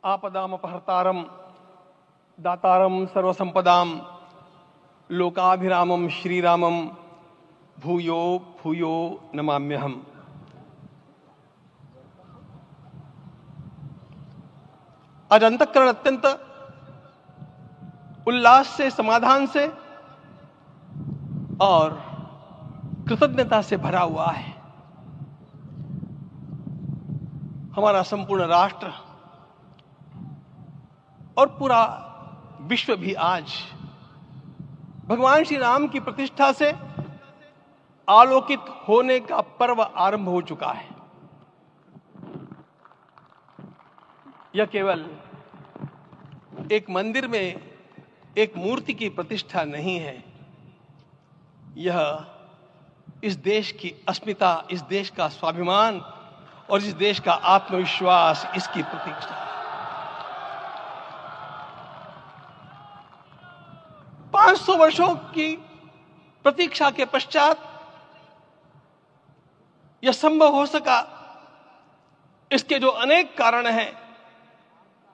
आपदामपहर्तारं दातारं सर्वसंपदां लोकाभिरामं श्रीरामं भूयो भूयो नमाम्यहम्। आज अंतःकरण अत्यंत उल्लास से, समाधान से और कृतज्ञता से भरा हुआ है। हमारा संपूर्ण राष्ट्र और पूरा विश्व भी आज भगवान श्री राम की प्रतिष्ठा से आलोकित होने का पर्व आरंभ हो चुका है। यह केवल एक मंदिर में एक मूर्ति की प्रतिष्ठा नहीं है, यह इस देश की अस्मिता, इस देश का स्वाभिमान और इस देश का आत्मविश्वास, इसकी प्रतीक्षा है। 500 वर्षों की प्रतीक्षा के पश्चात यह संभव हो सका। इसके जो अनेक कारण हैं,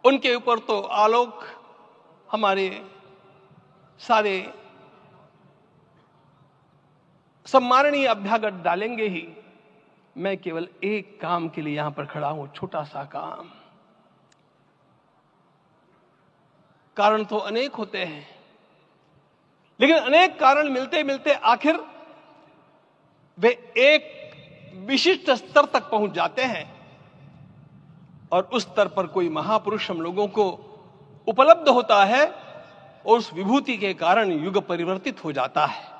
उनके ऊपर तो आलोक हमारे सारे सम्माननीय अभ्यागत डालेंगे ही। मैं केवल एक काम के लिए यहां पर खड़ा हूं, छोटा सा काम। कारण तो अनेक होते हैं, लेकिन अनेक कारण मिलते मिलते आखिर वे एक विशिष्ट स्तर तक पहुंच जाते हैं और उस स्तर पर कोई महापुरुष हम लोगों को उपलब्ध होता है और उस विभूति के कारण युग परिवर्तित हो जाता है।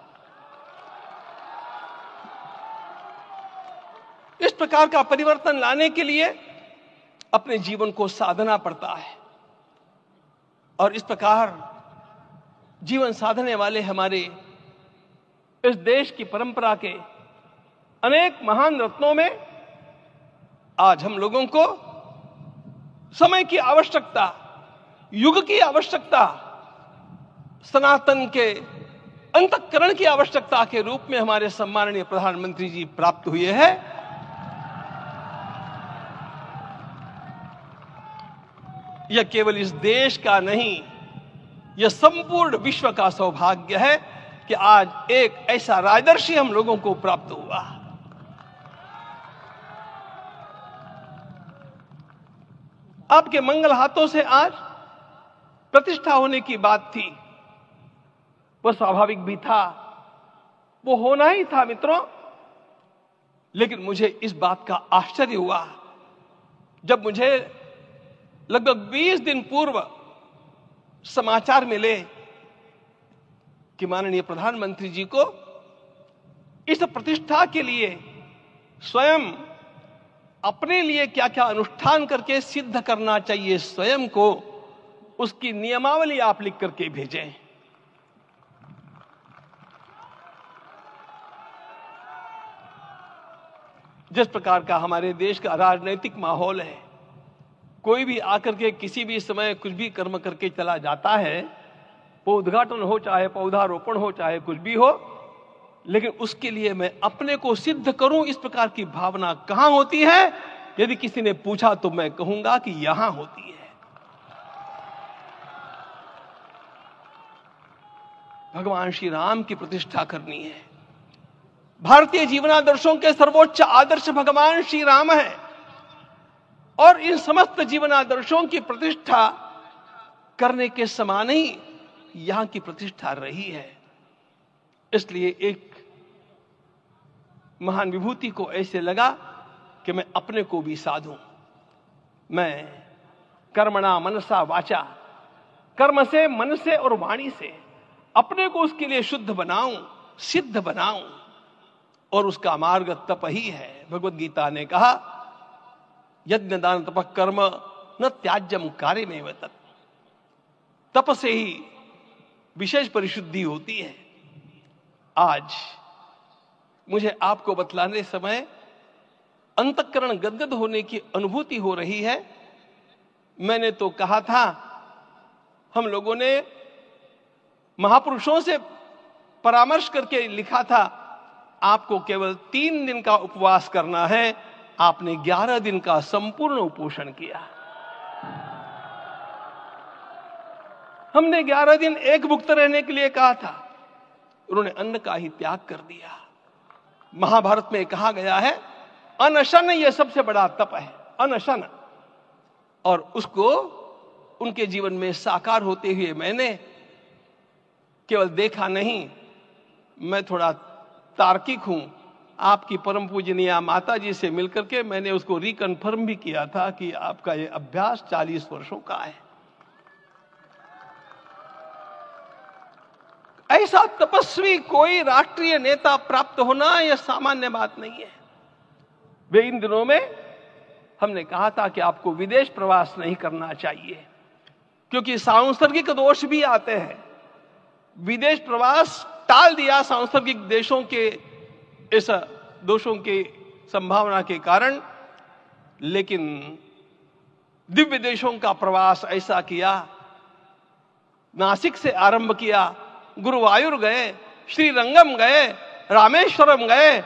इस प्रकार का परिवर्तन लाने के लिए अपने जीवन को साधना पड़ता है और इस प्रकार जीवन साधने वाले हमारे इस देश की परंपरा के अनेक महान रत्नों में आज हम लोगों को समय की आवश्यकता, युग की आवश्यकता, सनातन के अंतःकरण की आवश्यकता के रूप में हमारे सम्माननीय प्रधानमंत्री जी प्राप्त हुए हैं। यह केवल इस देश का नहीं, यह संपूर्ण विश्व का सौभाग्य है कि आज एक ऐसा राजदर्शी हम लोगों को प्राप्त हुआ। आपके मंगल हाथों से आज प्रतिष्ठा होने की बात थी, वह स्वाभाविक भी था, वो होना ही था मित्रों। लेकिन मुझे इस बात का आश्चर्य हुआ जब मुझे लगभग 20 दिन पूर्व समाचार मिले कि माननीय प्रधानमंत्री जी को इस प्रतिष्ठा के लिए स्वयं अपने लिए क्या क्या अनुष्ठान करके सिद्ध करना चाहिए, स्वयं को उसकी नियमावली आप लिख करके भेजें। जिस प्रकार का हमारे देश का राजनीतिक माहौल है, कोई भी आकर के किसी भी समय कुछ भी कर्म करके चला जाता है, वो उद्घाटन हो चाहे पौधारोपण हो चाहे कुछ भी हो, लेकिन उसके लिए मैं अपने को सिद्ध करूं, इस प्रकार की भावना कहां होती है? यदि किसी ने पूछा तो मैं कहूंगा कि यहां होती है। भगवान श्री राम की प्रतिष्ठा करनी है। भारतीय जीवनादर्शों के सर्वोच्च आदर्श भगवान श्री राम है और इन समस्त जीवनादर्शों की प्रतिष्ठा करने के समान ही यहां की प्रतिष्ठा रही है। इसलिए एक महान विभूति को ऐसे लगा कि मैं अपने को भी साधूं। मैं कर्मणा मनसा वाचा, कर्म से, मन से और वाणी से अपने को उसके लिए शुद्ध बनाऊं, सिद्ध बनाऊं, और उसका मार्ग तप ही है। भगवद गीता ने कहा, यज्ञ दान तप कर्म न त्याज्यम कार्यमेव तत्। तप से ही विशेष परिशुद्धि होती है। आज मुझे आपको बतलाने समय अंतःकरण गदगद होने की अनुभूति हो रही है। मैंने तो कहा था, हम लोगों ने महापुरुषों से परामर्श करके लिखा था, आपको केवल 3 दिन का उपवास करना है। आपने 11 दिन का संपूर्ण उपोषण किया। हमने 11 दिन एक भुक्त रहने के लिए कहा था, उन्होंने अन्न का ही त्याग कर दिया। महाभारत में कहा गया है अनशन यह सबसे बड़ा तप है, अनशन। और उसको उनके जीवन में साकार होते हुए मैंने केवल देखा नहीं, मैं थोड़ा तार्किक हूं। आपकी परम पूजनीय माता जी से मिलकर के मैंने उसको रिकन्फर्म भी किया था कि आपका ये अभ्यास 40 वर्षों का है। ऐसा तपस्वी कोई राष्ट्रीय नेता प्राप्त होना यह सामान्य बात नहीं है। वे इन दिनों में हमने कहा था कि आपको विदेश प्रवास नहीं करना चाहिए, क्योंकि सांसर्गिक दोष भी आते हैं। विदेश प्रवास टाल दिया सांसर्गिक देशों के इस दोषों की संभावना के कारण, लेकिन दिव्य देशों का प्रवास ऐसा किया। नासिक से आरंभ किया, गुरुवायूर गए, श्रीरंगम गए, रामेश्वरम गए।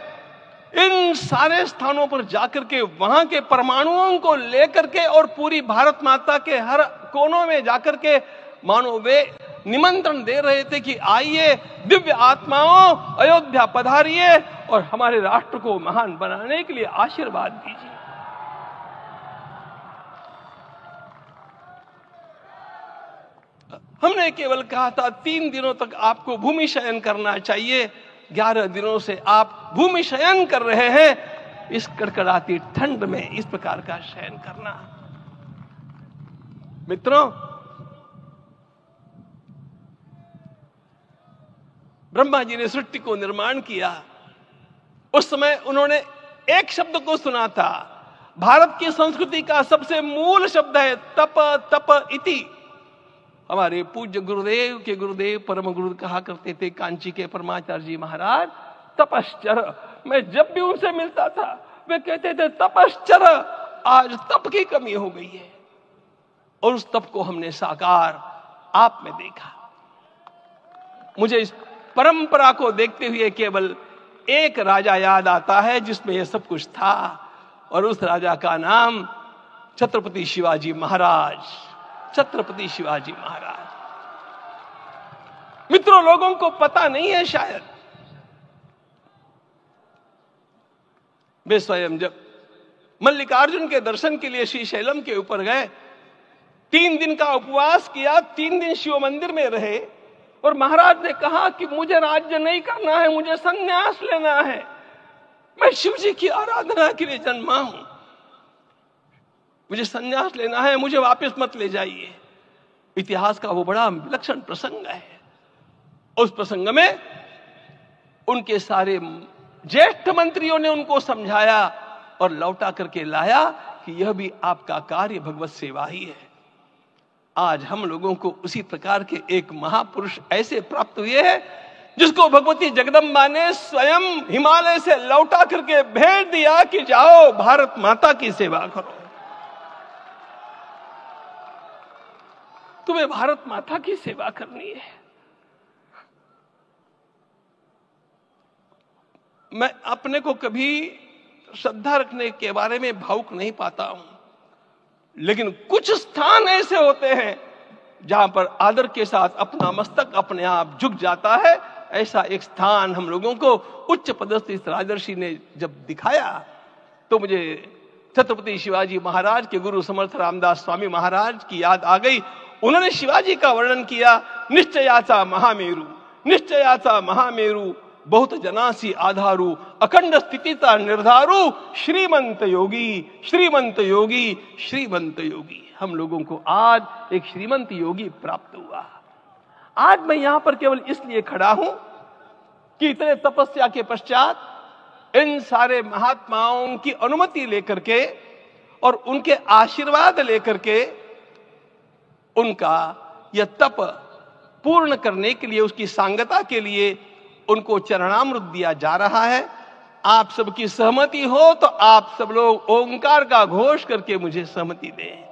इन सारे स्थानों पर जाकर के वहां के परमाणुओं को लेकर के और पूरी भारत माता के हर कोनों में जाकर के मानो वे निमंत्रण दे रहे थे कि आइए दिव्य आत्माओं, अयोध्या पधारिए और हमारे राष्ट्र को महान बनाने के लिए आशीर्वाद दीजिए। हमने केवल कहा था 3 दिनों तक आपको भूमि शयन करना चाहिए। 11 दिनों से आप भूमि शयन कर रहे हैं। इस कड़कड़ाती ठंड में इस प्रकार का शयन करना, मित्रों, ब्रह्मा जी ने सृष्टि को निर्माण किया। उस समय उन्होंने एक शब्द को सुना था। भारत की संस्कृति का सबसे मूल शब्द है तप, तप इति। हमारे पूज्य गुरुदेव के गुरुदेव परम गुरु कहा करते थे, कांची के परमाचार्य जी महाराज, तपश्चर। मैं जब भी उनसे मिलता था वे कहते थे तपश्चर। आज तप की कमी हो गई है और उस तप को हमने साकार आप में देखा। मुझे इस परंपरा को देखते हुए केवल एक राजा याद आता है जिसमें यह सब कुछ था, और उस राजा का नाम छत्रपति शिवाजी महाराज। छत्रपति शिवाजी महाराज। मित्रों, लोगों को पता नहीं है शायद। वे स्वयं जब मल्लिकार्जुन के दर्शन के लिए श्रीशैलम के ऊपर गए, 3 दिन का उपवास किया, 3 दिन शिव मंदिर में रहे, और महाराज ने कहा कि मुझे राज्य नहीं करना है, मुझे संन्यास लेना है। मैं शिव जी की आराधना के लिए जन्मा हूं, मुझे संन्यास लेना है, मुझे वापस मत ले जाइए। इतिहास का वो बड़ा विलक्षण प्रसंग है। उस प्रसंग में उनके सारे ज्येष्ठ मंत्रियों ने उनको समझाया और लौटा करके लाया कि यह भी आपका कार्य भगवत सेवा ही है। आज हम लोगों को उसी प्रकार के एक महापुरुष ऐसे प्राप्त हुए हैं जिसको भगवती जगदम्बा ने स्वयं हिमालय से लौटा करके भेज दिया कि जाओ भारत माता की सेवा करो। तुम्हें भारत माता की सेवा करनी है। मैं अपने को कभी श्रद्धा रखने के बारे में भावुक नहीं पाता हूं, लेकिन कुछ स्थान ऐसे होते हैं जहां पर आदर के साथ अपना मस्तक अपने आप झुक जाता है। ऐसा एक स्थान हम लोगों को उच्च पदस्थ इस राजर्षि ने जब दिखाया तो मुझे छत्रपति शिवाजी महाराज के गुरु समर्थ रामदास स्वामी महाराज की याद आ गई। उन्होंने शिवाजी का वर्णन किया, निश्चयाचा महामेरु, निश्चयाचा महामेरु, बहुत जनासी आधारू, अखंड स्थितिता निर्धारू, श्रीमंत योगी, श्रीमंत योगी, श्रीमंत योगी। हम लोगों को आज एक श्रीमंत योगी प्राप्त हुआ। आज मैं यहां पर केवल इसलिए खड़ा हूं कि इतने तपस्या के पश्चात इन सारे महात्माओं की अनुमति लेकर के और उनके आशीर्वाद लेकर के उनका यह तप पूर्ण करने के लिए, उसकी सांगता के लिए उनको चरणामृत दिया जा रहा है। आप सबकी सहमति हो तो आप सब लोग ओंकार का घोष करके मुझे सहमति दें।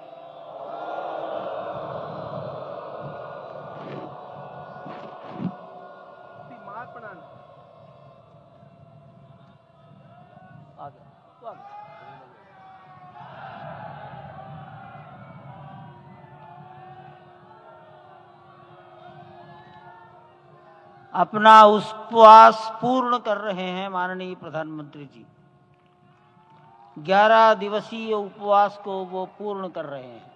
अपना उपवास पूर्ण कर रहे हैं माननीय प्रधानमंत्री जी। 11 दिवसीय उपवास को वो पूर्ण कर रहे हैं।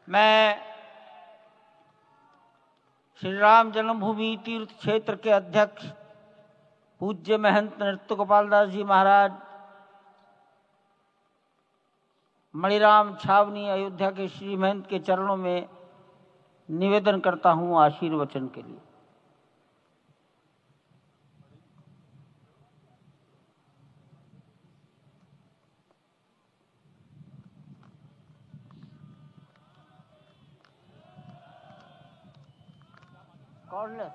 मैं श्री राम जन्मभूमि तीर्थ क्षेत्र के अध्यक्ष पूज्य महंत नृत्य गोपाल दास जी महाराज, मणिराम छावनी अयोध्या के श्री महंत के चरणों में निवेदन करता हूं आशीर्वचन के लिए। कॉर्डलेस